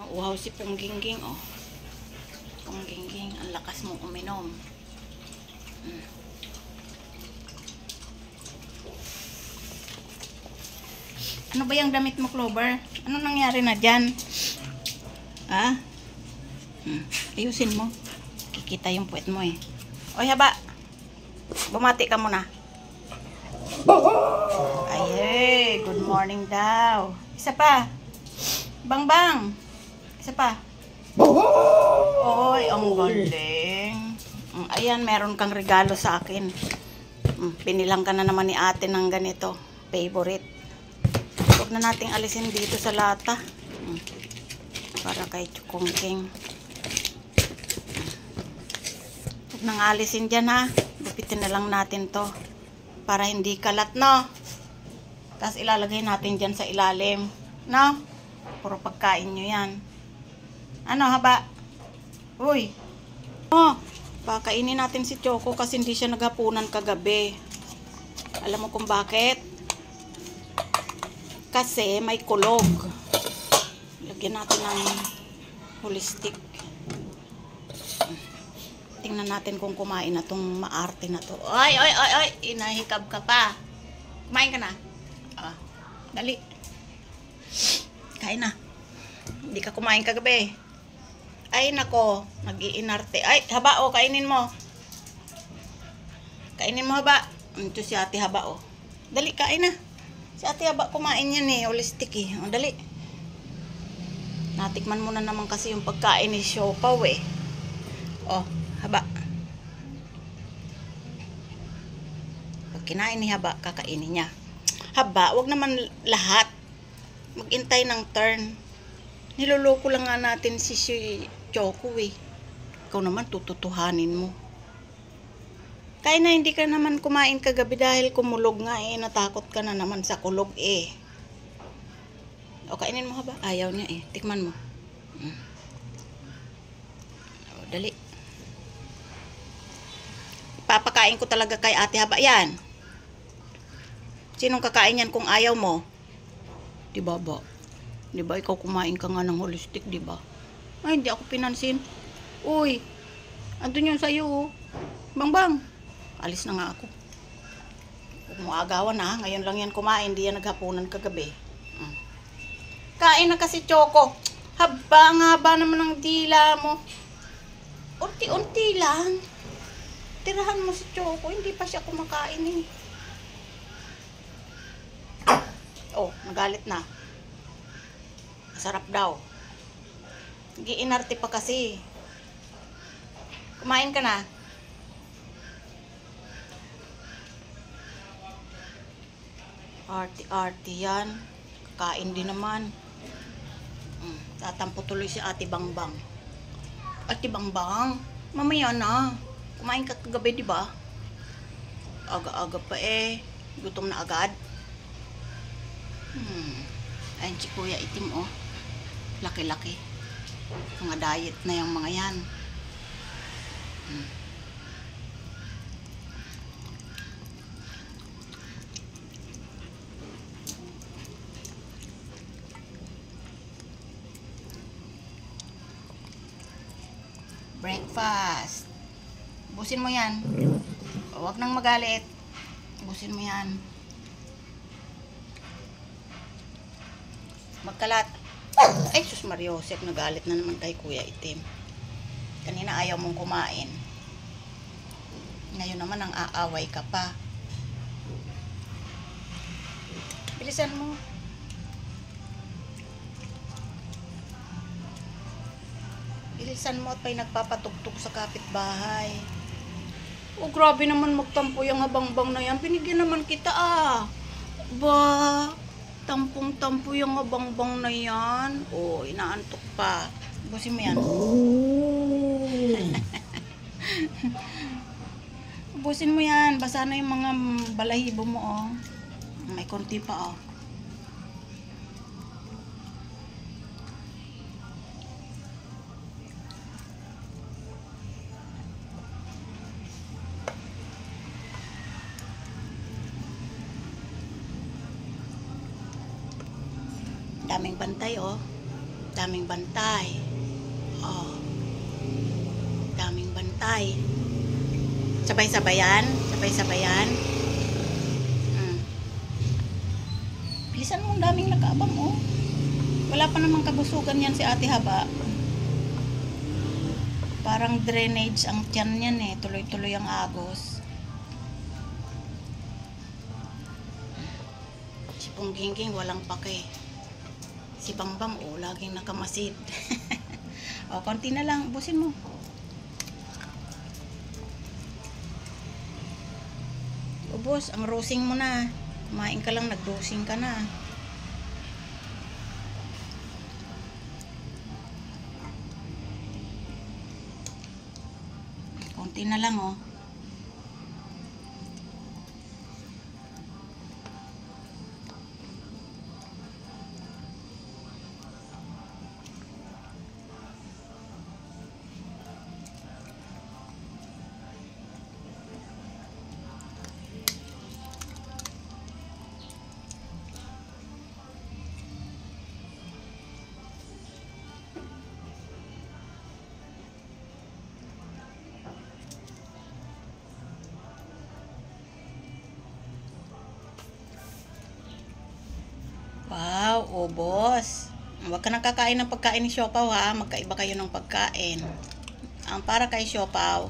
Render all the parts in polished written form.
Uhaw si Punggingging, oh. Punggingging, ang lakas mong uminom. Ano ba yung damit mo, Clover? Ano nangyari na dyan? Ha? Ayusin mo. Kikita yung puwet mo eh. Oy, haba. Bumati ka muna. Ay, good morning daw. Isa pa. Bang. Isa pa. Oy, ang galing. Ayan, meron kang regalo sa akin. Pinilang ka na naman ni ate ng ganito. Favorite. Huwag na nating alisin dito sa lata. Para kay Chukungking. Huwag nang alisin dyan, ha. Gupitin na lang natin to. Para hindi kalat, no? Tapos ilalagay natin dyan sa ilalim. No? Puro pagkain nyo yan. Ano, haba? Uy. Oh, pakainin natin si Choco kasi hindi siya naghapunan kagabi. Alam mo kung bakit? Kasi may kulog. Lagyan natin ng holistic. Tingnan natin kung kumain na tong maarte na to. Ay! Inahikab ka pa. Kumain ka na. Dali. Kain na. Hindi ka kumain kagabi. Ay, nako. Nag-iinarte. Ay, haba, oh. Kainin mo. Kainin mo, haba. Ito si ate haba, oh. Dali, kain na. Si ate haba kumain yan eh. Holistic eh. Oh, dali. Natikman mo na naman kasi yung pagkain ni Siopaw eh. Oh, haba. Pag kinain ni haba, kakainin niya. Haba, wag naman lahat. Mag-intay ng turn. Niloloko lang nga natin si Choco eh. Ikaw naman tututuhanin mo. Kaya na hindi ka naman kumain kagabi dahil kumulog nga eh. Natakot ka na naman sa kulog eh. O, kainin mo haba. Ayaw niya eh. Tikman mo. O, dali. Papakain ko talaga kay ate haba yan. Sinong kakain yan kung ayaw mo? Diba ba? Diba ikaw kumain ka nga ng holistic, diba? Ay, hindi ako pinansin. Uy, andun yung sa'yo, oh. Bang. Alis na nga ako. Huwag mo agawan ha. Ngayon lang yan kumain. Hindi yan naghapunan kagabi. Kain na kasi Choco. Haba naman ng dila mo. Unti-unti lang. Tirahan mo si Choco. Hindi pa siya kumakain eh. Oh, nagalit na. Masarap daw. Giinarte pa kasi. Kumain ka na. Arty yan. Kakain din naman. Tatampo tuloy si Ate Bangbang. Ate Bangbang, mamaya na. Kumain ka kagabi, di ba? Aga-aga pa eh. Gutom na agad. Ayun si Kuya Itim, oh. Laki-laki. Mga diet na yung mga yan. Breakfast. Busin mo yan. Huwag nang magalit. Busin mo yan. Magkalat. Ay, sus Mariosep, nagalit na naman kay Kuya Itim. Kanina ayaw mong kumain. Ngayon naman ang aaway ka pa. Bilisan mo. Bilisan mo at pa'y nagpapatugtog sa kapitbahay. Oh, grabe naman magtampo yung habangbang na yan. Binigyan naman kita ah. Ba, tampong-tampo yung habangbang na yan. Oh, inaantok pa. Busin mo yan. Busin mo yan. Basa na yung mga balahibo mo oh. May konti pa oh. Daming bantay oh. Daming bantay. Oh. Daming bantay. Sabay-sabayan. Sabay-sabayan. Bilisan mo, ang daming nakaabang, oh. Wala pa namang kabusugan yan si Ate Haba. Parang drainage ang tiyan yan eh. Tuloy-tuloy ang agos. Si Punggingking walang pake. Si Bangbang, oh, laging nakamasid. O, konti na lang. Ubusin mo. Ubos, ang roasting mo na. Kumain ka lang, nag-dosing ka na. Konti na lang, oh. Wow, ubos. Huwag ka nang kakain ng pagkain ni Siopaw, ha. Magkaiba kayo ng pagkain. Ang para kay Siopaw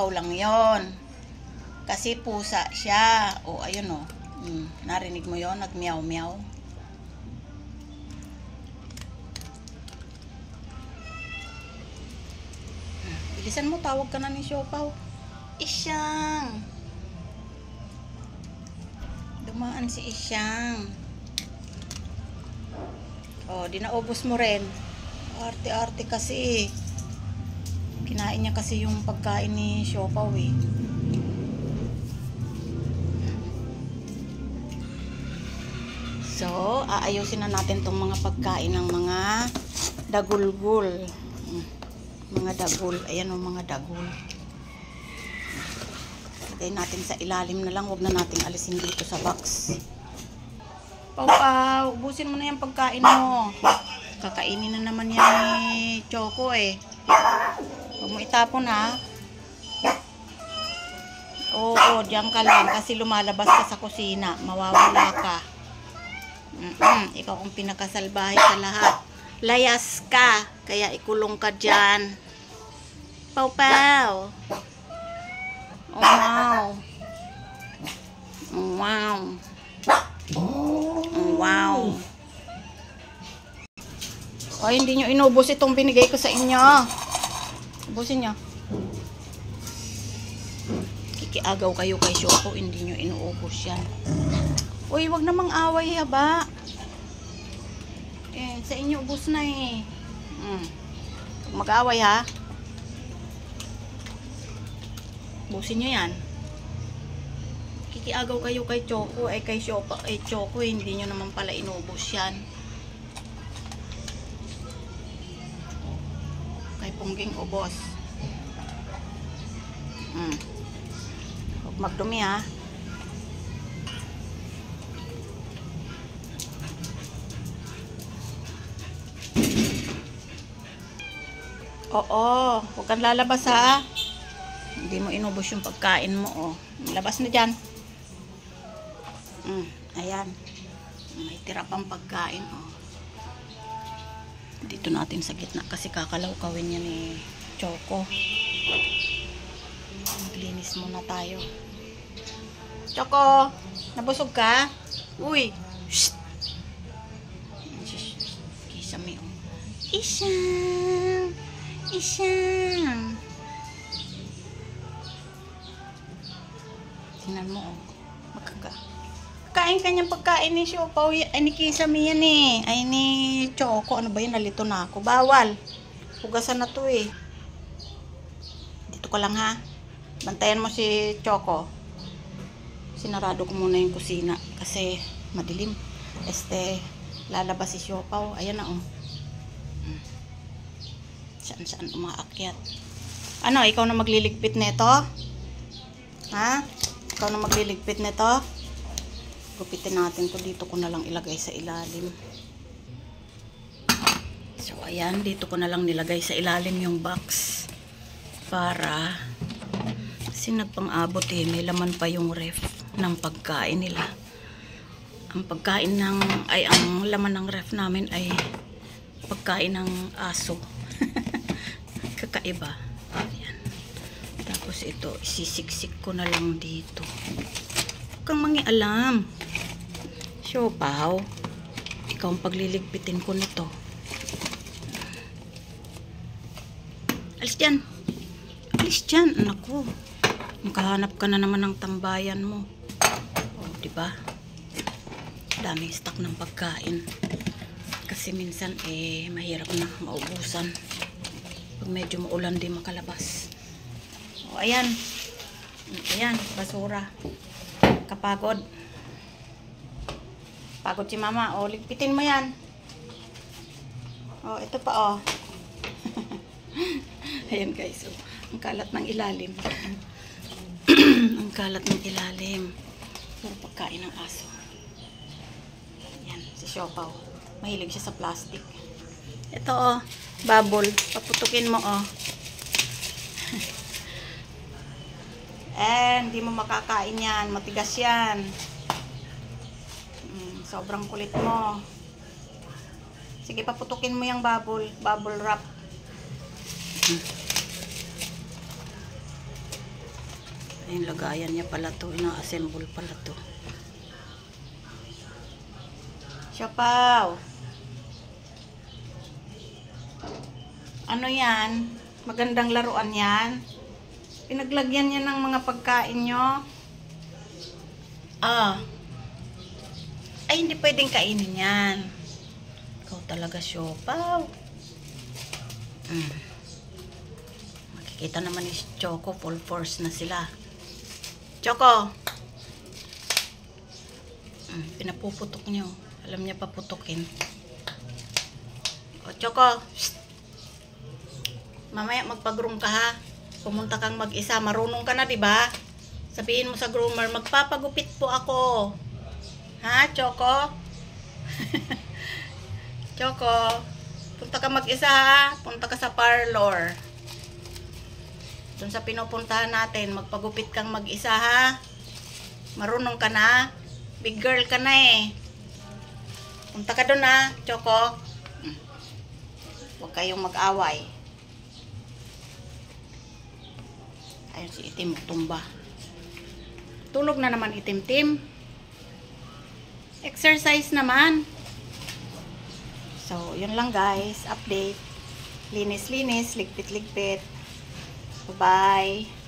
lang yon. Kasi pusa siya. O, ayun o. Narinig mo yon, nag-meow-meow. Bilisan mo, tawag ka na ni Siopaw. Isyang. Dumaan si Isyang. Oh, di naubos mo rin. Arte-arte kasi. Kinain niya kasi yung pagkain ni Siopaw eh. So, aayusin na natin tong mga pagkain ng mga dagulgul. Mga dagul. Ayan o, mga dagul. Lagay natin sa ilalim na lang. Huwag na natin alisin dito sa box. Pau, ubusin mo na yung pagkain mo. Kakainin na naman yan ni Choco eh. Huwag mo itapon, ha. Oo, diyan ka lang kasi lumalabas ka sa kusina. Mawawala ka. Ikaw ang pinakasalbahe sa lahat. Layas ka, kaya ikulong ka dyan. Pau. Oh, wow. Wow. Wow. O, hindi nyo inubos itong binigay ko sa inyo. Ubusin nyo. Kikiagaw kayo kay Siopaw, hindi nyo inuubos yan. Uy, wag namang away, haba. Eh, sa inyo ubos na eh. Mag-away, ha. Ubusin nyo yan. Kikiagaw kayo kay Choco, kay Siopaw, Choco, hindi nyo naman pala inubos yan. Kay Pungging ubos. Huwag magdumi, ha. Oo, huwag kang lalabas, ha. Hindi mo inubos yung pagkain mo, oh. Labas na dyan. Ayan. May tira pang pagkain, oh. Dito natin sa gitna kasi kakalawkawin yan ni Choco. Maglinis muna tayo. Choco, nabusog ka? Uy. Shh. Kisame, oh. Isyang. Tingnan mo, oh. Kain kanyang pagkain ni Siopaw. Ay, ni Kisame yan eh. Ay, ni Choco. Ano ba yun? Nalito na ako. Bawal. Hugasan na to eh. Dito ka lang, ha. Bantayan mo si Choco. Sinarado ko muna yung kusina. Kasi madilim. Lalabas si Siopaw. Ayan na, oh. Saan umaakyat. Ano, ikaw na magliligpit nito? Ha? Ikaw na magliligpit nito? Gupitin natin to. Dito ko na lang ilagay sa ilalim. Ayan, dito ko na lang nilagay sa ilalim yung box para kasi nagpang-abot eh, may laman pa yung ref ng pagkain nila. Ang pagkain ang laman ng ref namin ay pagkain ng aso. Kakaiba. Ayan. Tapos ito, isisiksik ko na lang dito. Huwag kang mangialam. Siopaw. Ikaw ang pagliligpitin ko nito. Alis dyan. Alis dyan, anak ko. Makahanap ka na naman ng tambayan mo. O, diba? Daming stock ng pagkain. Kasi minsan, mahirap na maubusan. Pag medyo maulan, di makalabas. O, ayan. Ayan, basura. Kapagod. Pagod si mama. O, ligpitin mo yan. O, ito pa, o. Ayan guys, oh, ang kalat ng ilalim. Ang kalat ng ilalim. Pero pagkain ng aso. Ayan, si Siopaw. Mahilig siya sa plastic. Ito oh, bubble. Paputukin mo oh. Hindi mo makakain yan. Matigas yan. Sobrang kulit mo. Sige, paputukin mo yung bubble. Bubble wrap. Ayun, lagayan niya pala to. Ina-assemble pala to. Siopaw. Ano yan? Magandang laruan yan. Pinaglagyan niya ng mga pagkain nyo. Ay, hindi pwedeng kainin yan. Ikaw talaga, Siopaw. Makikita naman ni Choco, full force na sila. Choco! Pinapuputok nyo. Alam niya paputukin. O, Choco! Shh. Mamaya magpag-groom ka ha. Pumunta kang mag-isa. Marunong ka na, diba? Sabihin mo sa groomer, magpapagupit po ako. Ha, Choco? Choco, punta ka mag-isa ha. Punta ka sa parlor. Doon sa pinupuntahan natin, magpagupit kang mag-isa ha. Marunong ka na. Big girl ka na eh. Punta ka doon ha, Choco. Huwag kayong mag-away. Ayun si Itim, tumba. Tulog na naman Itim-Tim. Exercise naman. So, yun lang guys. Update. Linis-linis, ligpit-ligpit. Bye-bye.